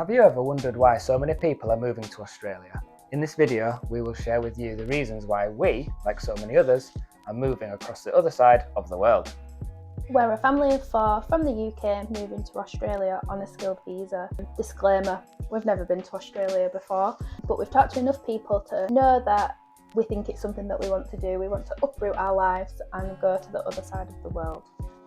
Have you ever wondered why so many people are moving to Australia? In this video, we will share with you the reasons why we, like so many others, are moving across the other side of the world. We're a family of 4 from the UK moving to Australia on a skilled visa. Disclaimer, we've never been to Australia before, but we've talked to enough people to know that we think it's something that we want to do. We want to uproot our lives and go to the other side of the world.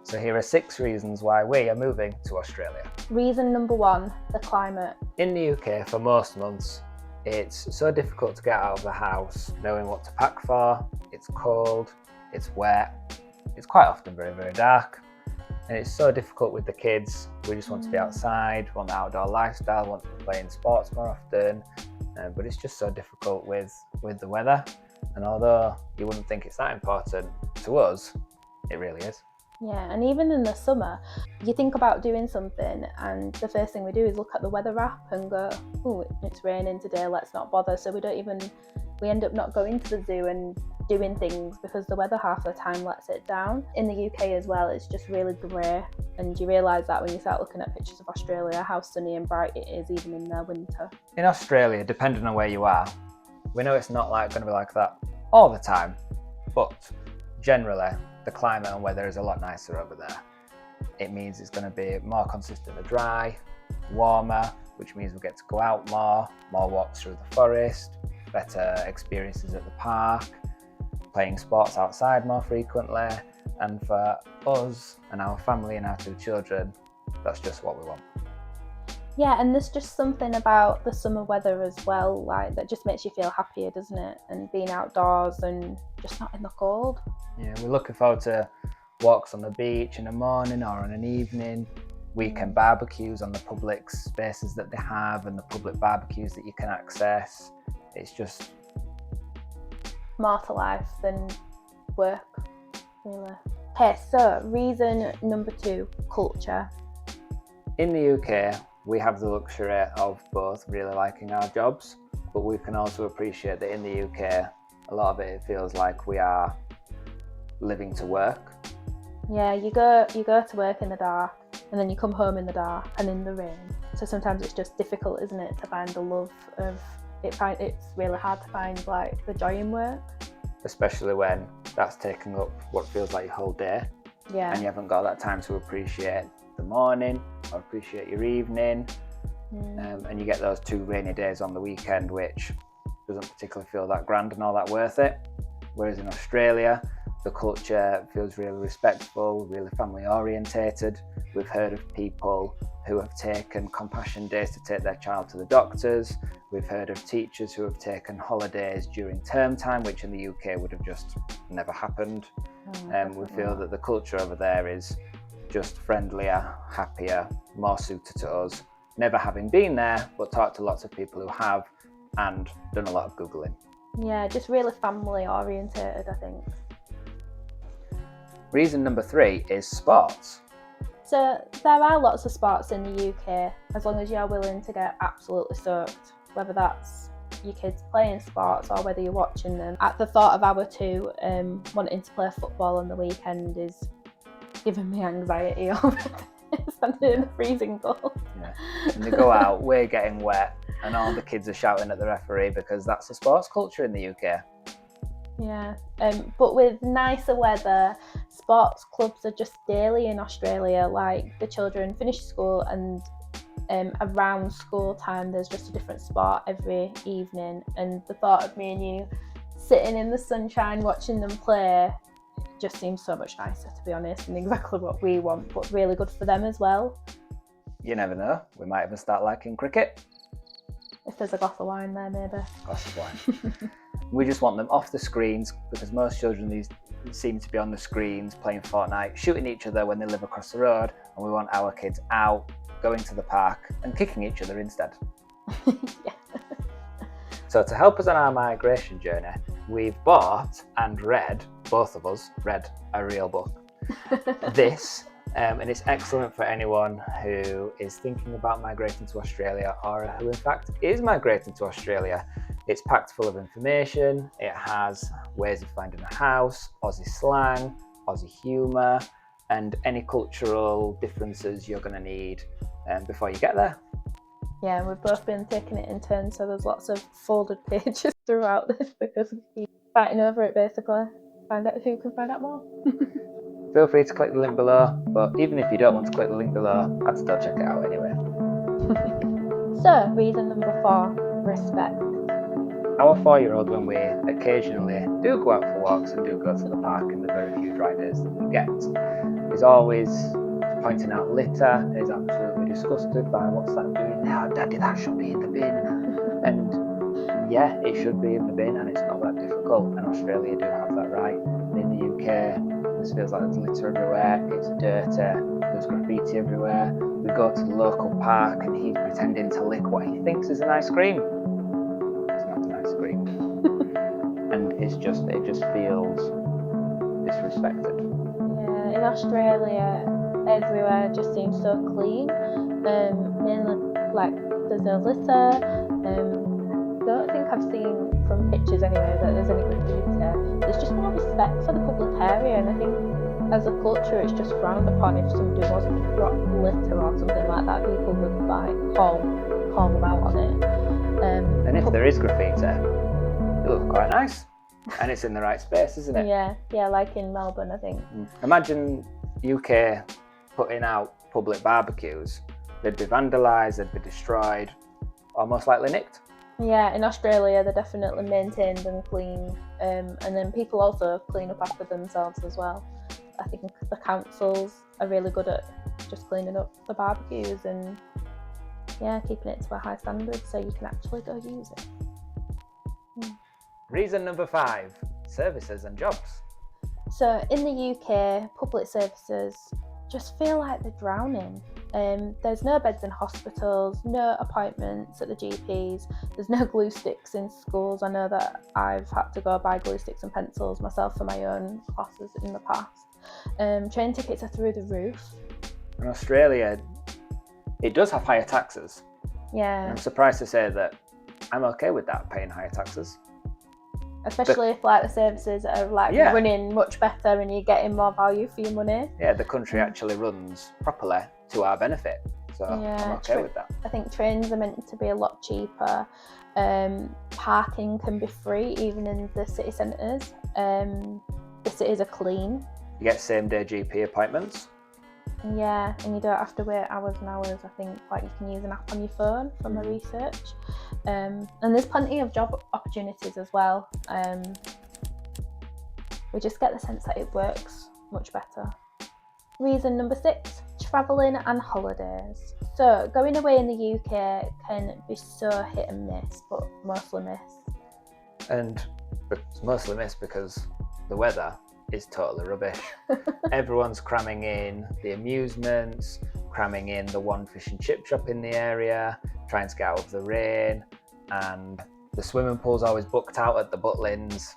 So here are 6 reasons why we are moving to Australia. Reason number 1, the climate. In the UK, for most months, it's so difficult to get out of the house, knowing what to pack for. It's cold, it's wet, it's quite often very, very dark. And it's so difficult with the kids. We just want to be outside, want the outdoor lifestyle, want to be playing sports more often. But it's just so difficult with the weather. And although you wouldn't think it's that important to us, it really is. Yeah, and even in the summer, you think about doing something and the first thing we do is look at the weather app and go, oh, it's raining today, let's not bother. So we end up not going to the zoo and doing things because the weather half the time lets it down. In the UK as well, it's just really grey, and you realise that when you start looking at pictures of Australia, how sunny and bright it is even in their winter. In Australia, depending on where you are, we know it's not going to be like that all the time, but generally the climate and weather is a lot nicer over there. It means it's going to be more consistently dry, warmer, which means we get to go out more walks through the forest, better experiences at the park, playing sports outside more frequently, and for us and our family and our 2 children, that's just what we want. Yeah, and there's just something about the summer weather as well, like that just makes you feel happier, doesn't it? And being outdoors and just not in the cold. Yeah, we're looking forward to walks on the beach in the morning or on an evening, weekend barbecues on the public spaces that they have and the public barbecues that you can access. It's just more to life than work, really. Okay, so reason number 2, culture. In the UK, we have the luxury of both really liking our jobs, but we can also appreciate that in the UK, a lot of it feels like we are living to work. Yeah, you go to work in the dark and then you come home in the dark and in the rain. So sometimes it's just difficult, isn't it, to find the love of it. It's really hard to find like the joy in work. Especially when that's taking up what feels like your whole day. Yeah. And you haven't got that time to appreciate the morning or appreciate your evening. And you get those 2 rainy days on the weekend, which doesn't particularly feel that grand and all that worth it. Whereas in Australia, the culture feels really respectful, really family orientated. We've heard of people who have taken compassion days to take their child to the doctors. We've heard of teachers who have taken holidays during term time, which in the UK would have just never happened. We feel that the culture over there is just friendlier, happier, more suited to us. Never having been there, but talked to lots of people who have and done a lot of Googling. Yeah, just really family orientated, I think. Reason number 3 is sports. So there are lots of sports in the UK, as long as you're willing to get absolutely soaked, whether that's your kids playing sports or whether you're watching them. At the thought of our 2 wanting to play football on the weekend is giving me anxiety over standing in the freezing cold. Yeah. And they go out, we're getting wet, and all the kids are shouting at the referee because that's the sports culture in the UK. Yeah, but with nicer weather, sports clubs are just daily in Australia. Like the children finish school and around school time there's just a different sport every evening, and the thought of me and you sitting in the sunshine watching them play just seems so much nicer, to be honest, and exactly what we want, but really good for them as well. You never know, we might even start liking cricket. If there's a glass of wine there, maybe. Glass of wine. We just want them off the screens because most children these seem to be on the screens playing Fortnite, shooting each other when they live across the road, and we want our kids out, going to the park and kicking each other instead. Yeah. So to help us on our migration journey, we've bought and read, both of us read a real book. This, and it's excellent for anyone who is thinking about migrating to Australia or who in fact is migrating to Australia. It's packed full of information. It has ways of finding a house, Aussie slang, Aussie humour, and any cultural differences you're going to need before you get there. Yeah, we've both been taking it in turns, so there's lots of folded pages throughout this because we keep fighting over it basically. Find out who can find out more. Feel free to click the link below, but even if you don't want to click the link below, I'd still check it out anyway. So, reason number 4, respect. Our 4-year-old, when we occasionally do go out for walks and do go to the park in the very few dry days that we get, is always pointing out litter, is absolutely disgusted by what's that doing. Oh, Daddy, that should be in the bin. And yeah, it should be in the bin, and it's not that difficult. And Australia do have that right. In the UK, this feels like there's litter everywhere, it's dirty, there's graffiti everywhere. We go to the local park and he's pretending to lick what he thinks is an ice cream. It's not an ice cream. And it just feels disrespected. Yeah, in Australia, everywhere just seems so clean. Mainly, like, there's no litter. I don't think I've seen from pictures anyway that there's any graffiti. There's just more respect for the public area, and I think as a culture it's just frowned upon if somebody was to drop litter or something like that. People would like call them out on it. And if there is graffiti, it looks quite nice. And it's in the right space, isn't it? Yeah, like in Melbourne, I think. Imagine UK putting out public barbecues. They'd be vandalised, they'd be destroyed, or most likely nicked. Yeah, in Australia they're definitely maintained and clean, and then people also clean up after themselves as well. I think the councils are really good at just cleaning up the barbecues and keeping it to a high standard so you can actually go use it. Reason number 5, services and jobs. So in the UK, public services just feel like they're drowning. There's no beds in hospitals, no appointments at the GPs, there's no glue sticks in schools. I know that I've had to go buy glue sticks and pencils myself for my own classes in the past. Train tickets are through the roof. In Australia, it does have higher taxes. Yeah. I'm surprised to say that I'm okay with that, paying higher taxes. Especially if like the services are running much better and you're getting more value for your money. Yeah, the country actually runs properly to our benefit, so I'm okay with that. I think trains are meant to be a lot cheaper. Parking can be free even in the city centres. The cities are clean. You get same-day GP appointments. Yeah, and you don't have to wait hours and hours. I think like you can use an app on your phone for my research. And there's plenty of job opportunities as well. We just get the sense that it works much better. Reason number 6, travelling and holidays. So going away in the UK can be so hit and miss, but mostly miss. And it's mostly miss because the weather is totally rubbish. Everyone's cramming in the amusements, cramming in the one fish and chip shop in the area, trying to get out of the rain, and the swimming pool's always booked out at the Butlins.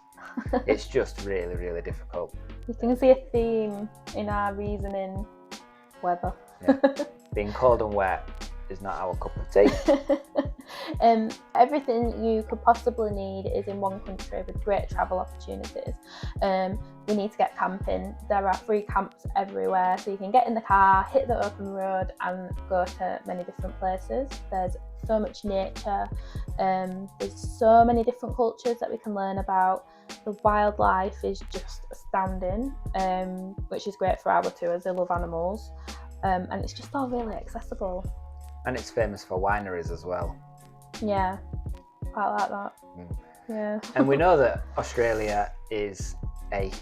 It's just really, really difficult. You can see a theme in our reasoning: weather. Yeah. Being cold and wet is not our cup of tea. Everything you could possibly need is in one country with great travel opportunities. We need to get camping. There are free camps everywhere, so you can get in the car, hit the open road and go to many different places. There's so much nature. There's so many different cultures that we can learn about. The wildlife is just astounding, which is great for our tours. They love animals, and it's just all really accessible. And it's famous for wineries as well. Yeah, quite like that. Yeah. And we know that Australia is a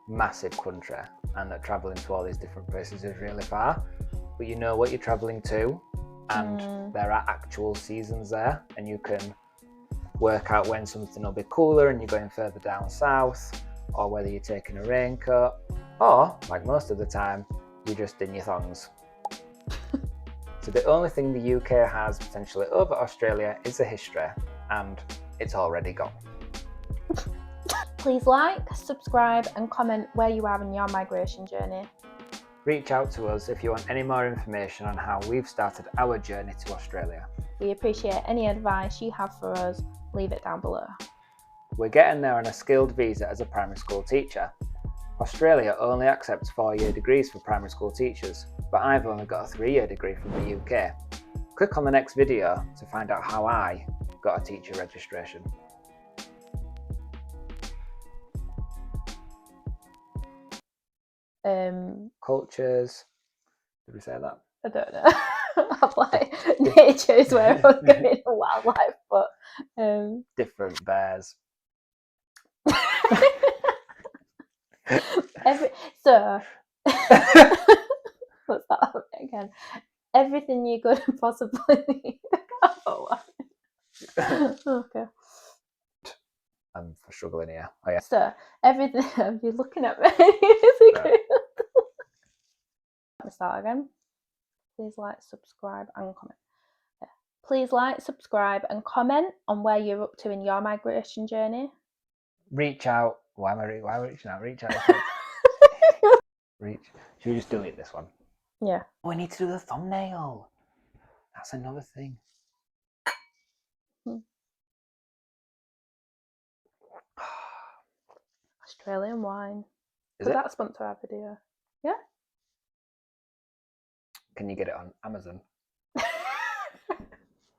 massive country and that travelling to all these different places is really far. But you know what you're travelling to, and there are actual seasons there, and you can work out when something will be cooler and you're going further down south, or whether you're taking a raincoat, or, like most of the time, you're just in your thongs. So the only thing the UK has potentially over Australia is the history, and it's already gone. Please like, subscribe and comment where you are in your migration journey. Reach out to us if you want any more information on how we've started our journey to Australia. We appreciate any advice you have for us. Leave it down below. We're getting there on a skilled visa as a primary school teacher. Australia only accepts 4-year degrees for primary school teachers, but I've only got a 3-year degree from the UK. click on the next video to find out how I got a teacher registration. Cultures. Did we say that? I don't know. I'm like, nature is where I was going, wildlife, but Different bears. So let's start again. Everything you could possibly need. Okay. I'm struggling here. Oh yeah. So everything. You're looking at me. Right. Let me start again. Please like, subscribe, and comment. Yeah. Please like, subscribe, and comment on where you're up to in your migration journey. Reach out. Why am I reaching out? Reach out. Reach. Should we just delete this one? Yeah. Oh, we need to do the thumbnail. That's another thing. Australian wine. Is Could it? that sponsor our video? Yeah. Can you get it on Amazon?